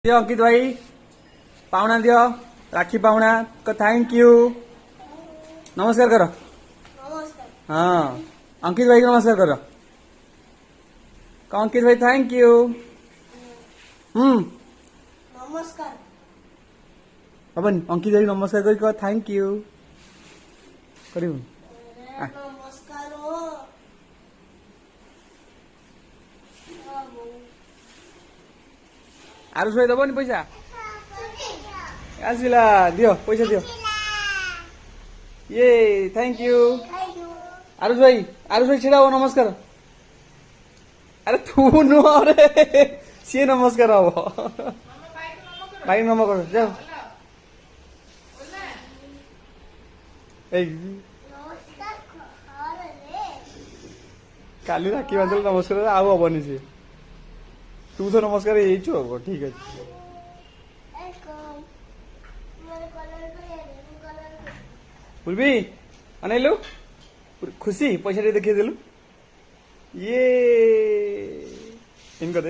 दियो अंकित भाई पावना दियो राखी पावना को थैंक यू नमस्कार करो। हाँ अंकित भाई को नमस्कार करो। अंकित भाई थैंक यू। नमस्कार अपन अंकित भाई नमस्कार कर थैंक यू कर नमस्कार हो आरुष भाई दबनी पैसा आसिला दियो पैसा दियो ये थैंक यू आरुष भाई छिड़ा हो नमस्कार। अरे तू नु अरे सी नमस्कार हम भाई नम कर जाओ काली राखी बांधल नमस्कार आउ हबनी सी तू तो नमस्कार ये ठीक है। बुलबी अनैलु खुशी पैसा देखिए देलु ये इनका